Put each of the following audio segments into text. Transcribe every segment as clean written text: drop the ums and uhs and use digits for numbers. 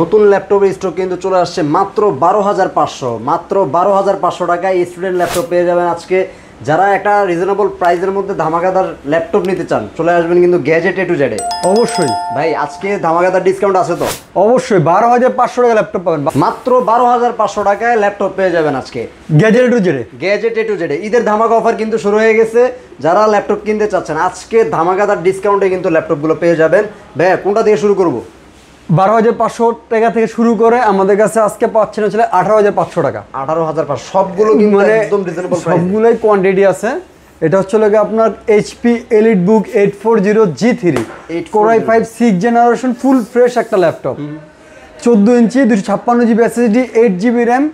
নতুন ল্যাপটপের স্টক কিন্তু চলে আসছে মাত্র 12,500 মাত্র 12,500 টাকায় স্টুডেন্ট ল্যাপটপ পেয়ে যাবেন আজকে। যারা একটা রিজনেবল প্রাইসের মধ্যে ধামাকাদার ল্যাপটপ নিতে চান চলে আসবেন কিন্তু গ্যাজেট এ টু জেডে। অবশ্যই ভাই আজকে ধামাকাদার ডিসকাউন্ট আছে তো? অবশ্যই 12,500 টাকা ল্যাপটপ পাবেন, মাত্র 12,500 টাকায় ল্যাপটপ পেয়ে যাবেন আজকে গ্যাজেট এ টু জেডে। গ্যাজেট এ টু জেডে ঈদের ধামাকা অফার কিন্তু শুরু হয়ে গেছে। যারা ল্যাপটপ কিনতে চাচ্ছেন আজকে ধামাকাদার ডিসকাউন্টে কিন্তু ল্যাপটপগুলো পেয়ে যাবেন। ভাই কোনটা দিয়ে শুরু করবো? 12,500 টাকা থেকে শুরু করে আমাদের কাছে আজকে পাচ্ছেন হচ্ছে 18,500 টাকা। 18,500 সবগুলো কিন্তু একদম রিজনেবল প্রাইস, সবগুলোই কোয়ান্টিটি আছে। এটা হচ্ছে লাগে আপনার HP EliteBook 840 G3 Core i5 6th generation full fresh একটা laptop, 14 inch 256 GB SSD 8 GB RAM,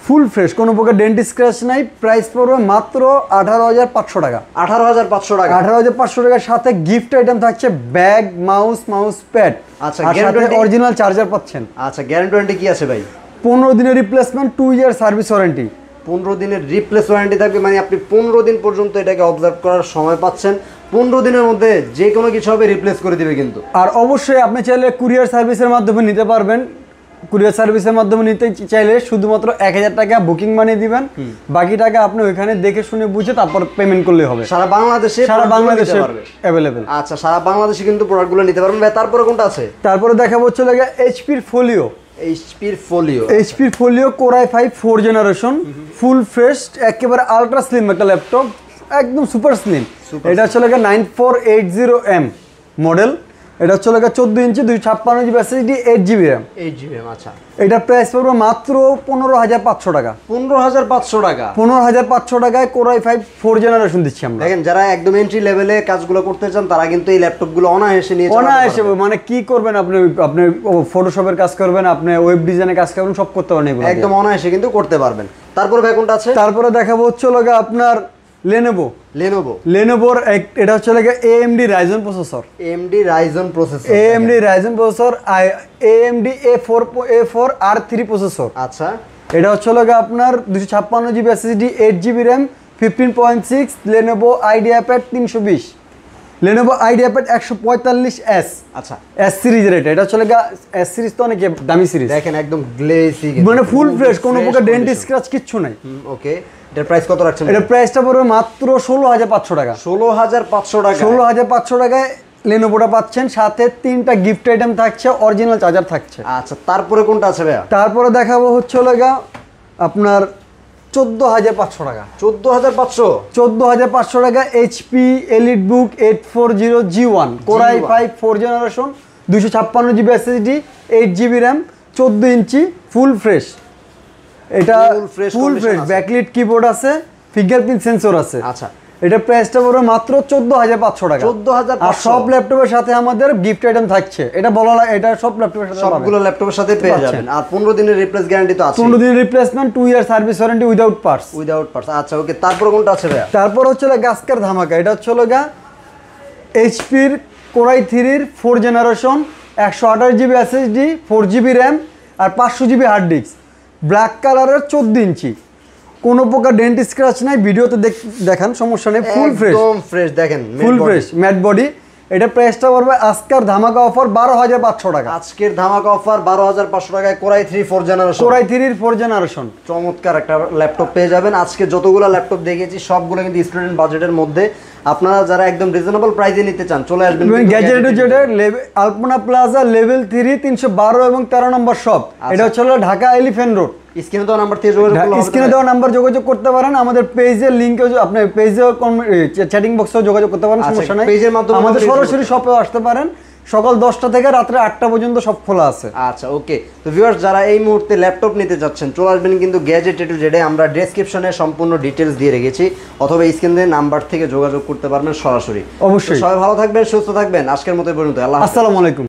full fresh, কোনো প্রকার ডেন্ট স্ক্র্যাচ নাই। প্রাইস পড়বে মাত্র 18,500 টাকা। 18,500 টাকা। 18,500 টাকার সাথে গিফট আইটেম থাকছে ব্যাগ, মাউস প্যাড। আচ্ছা, আর সাথে অরিজিনাল চার্জার পাচ্ছেন। আচ্ছা, গ্যারান্টি কি আছে ভাই? 15 দিনের রিপ্লেসমেন্ট, 2 ইয়ার সার্ভিস ওয়ারেন্টি। 15 দিনের রিপ্লেস ওয়ারেন্টি থাকবে, মানে আপনি 15 দিন পর্যন্ত এটাকে অবজার্ভ করার সময় পাচ্ছেন। 15 দিনের মধ্যে যে কোনো কিছু হবে রিপ্লেস করে দিবে কিন্তু। আর অবশ্যই আপনি চাইলে কুরিয়ার সার্ভিসের মাধ্যমে নিতে পারবেন। কুরিয়ার সার্ভিসের মাধ্যমে নিতে চাইলে শুধুমাত্র 1,000 টাকা বুকিং মানি দিবেন, বাকি টাকা আপনি ওইখানে দেখে শুনে বুঝে তারপর পেমেন্ট করলে হবে। সারা বাংলাদেশে অ্যাভেলেবেল। আচ্ছা, সারা বাংলাদেশে কিন্তু প্রোডাক্টগুলো নিতে পারবেন। তারপরে কোনটা আছে? তারপরে দেখাবো হচ্ছে লাগে এইচপির ফোলিও। এইচপির ফোলিও Core i5 4th generation full fresh, একেবারে আলট্রা স্লিম একটা ল্যাপটপ, একদম সুপার স্লিম। এটা হচ্ছে লাগে 9480M মডেল। এটা হচ্ছে লাগে 14 inch 256 GB SSD 8 GB RAM. আচ্ছা, এটা প্রাইস পড়বে মাত্র 15,500 টাকা। 15,500 টাকা। 15,500 টাকায় Core i5 4th জেনারেশন দিচ্ছি আমরা। দেখেন, যারা একদম এন্ট্রি লেভেলে কাজগুলো করতে চান তারা কিন্তু এই ল্যাপটপগুলো অনায়াসে নিয়ে অনায়াসে, মানে কি করবেন আপনি ফটোশপের কাজ করবেন, আপনি ওয়েব ডিজাইনের কাজ করবেন, সব করতে পারেন এগুলো একদম অনায়াসে কিন্তু করতে পারবেন। তারপরে ভাই কোনটা আছে? তারপরে দেখাবো হচ্ছে লাগে আপনার লেনোভোর এটা হচ্ছে লাগে AMD Ryzen processor. AMD Ryzen processor AMD A4 R3 processor. আচ্ছা, এটা হচ্ছে লাগে আপনার 256 GB SSD 8 GB RAM 15.6 Lenovo IdeaPad 320, Lenovo IdeaPad 145S। আচ্ছা, S সিরিজের। এটা হচ্ছে লাগে S সিরিজ তো অনেক দামি সিরিজ। দেখেন একদম গ্লেসি, মানে ফুল ফ্রেশ, কোনো প্রকার ডেন্ট স্ক্র্যাচ কিচ্ছু নাই। ওকে, এটার প্রাইস কত রাখছেন? এটা প্রাইসটা পড়বে মাত্র 16,500 টাকা। 16,500 টাকা। 16,500 টাকায় লেনোভোটা পাচ্ছেন, সাথে 3টা গিফট আইটেম থাকছে, অরিজিনাল চার্জার থাকছে। আচ্ছা, তারপরে কোনটা আছে ভাইয়া? তারপরে দেখাবো হচ্ছে লাগা আপনার 14,500 টাকা। 14,500 টাকা HP EliteBook 840 G1 Core i5 4th generation 256 GB SSD 8 GB RAM 14 ইঞ্চি ফুল ফ্রেশ। এটা ফুল ফ্রেশ, ব্যাকলিট কিবোর্ড আছে, ফিঙ্গারপ্রিন্ট সেন্সর আছে। আচ্ছা, এটা প্রাইসটা পড়বে মাত্র 14,500 টাকা। 14,500। আর সব ল্যাপটপের সাথে আমাদের গিফট আইটেম থাকছে, এটা বলা না, এটা সব ল্যাপটপের সাথে সবগুলো ল্যাপটপের সাথে পেয়ে যাবেন। আর 15 দিনের রিপ্লেস গ্যারান্টি তো আছে। 15 দিনের replacement, 2 year service warranty without parts. আচ্ছা, ওকে, তারপর কোনটা আছে ভাইয়া? তারপর হচ্ছে গাস্কার ধামাকা। এটা হচ্ছে লাগা এইচপির Core i3 4th generation 128 GB SSD 4 GB RAM আর 500 জিবি হার্ড ডিস্ক, ব্ল্যাক কালারের 14 ইঞ্চি, কোনো প্রকার ডেন্ট স্ক্র্যাচ নাই। ভিডিওতে দেখান, সমস্যা নেই, ফুল ফ্রেশ, একদম ফ্রেশ। দেখেন ফুল ফ্রেশ ম্যাট বডি। এটা প্রাইসটা পড়বে আজকের ধামাকা অফার 12,500 টাকা। আজকের ধামাকা অফার 12,500 টাকায় Core i3 4th generation. Core i3 4th generation চমৎকার একটা ল্যাপটপ পেয়ে যাবেন। আজকে যতগুলো ল্যাপটপ দেখেছি সবগুলো কিন্তু স্টুডেন্ট বাজেটের মধ্যে। আপনারা যারা একদম রিজনেবল প্রাইসে নিতে চান চলে আসবেন গ্যাজেট আলপনা প্লাজা লেভেল 3 312 এবং 13 নম্বর শপ। এটা হচ্ছে ঢাকা এলিফ্যান্ট রোড। স্ক্রিনে দেওয়া নাম্বার থেকে যোগাযোগ করতে পারেন। আমাদের পেজের লিংকে আপনি পেজে চ্যাটিং বক্সে যোগাযোগ করতে পারেন, সমস্যা নাই। পেজের মাধ্যমে আমাদের সরাসরি শপে আসতে পারেন, সকাল 10টা থেকে রাত্রে 8টা পর্যন্ত সব খোলা আছে। আচ্ছা, ওকে। তো ভিউয়ার্স, যারা এই মুহূর্তে ল্যাপটপ নিতে যাচ্ছেন চলে আসবেন কিন্তু গ্যাজেট এ টু জেডে। আমরা ডেসক্রিপশনে সম্পূর্ণ ডিটেলস দিয়ে রেখেছি, অথবা স্ক্রিনে নাম্বার থেকে যোগাযোগ করতে পারবেন সরাসরি। অবশ্যই। সবাই ভালো থাকবেন, সুস্থ থাকবেন। আজকের মতো পর্যন্ত, আল্লাহ, আসসালামু আলাইকুম।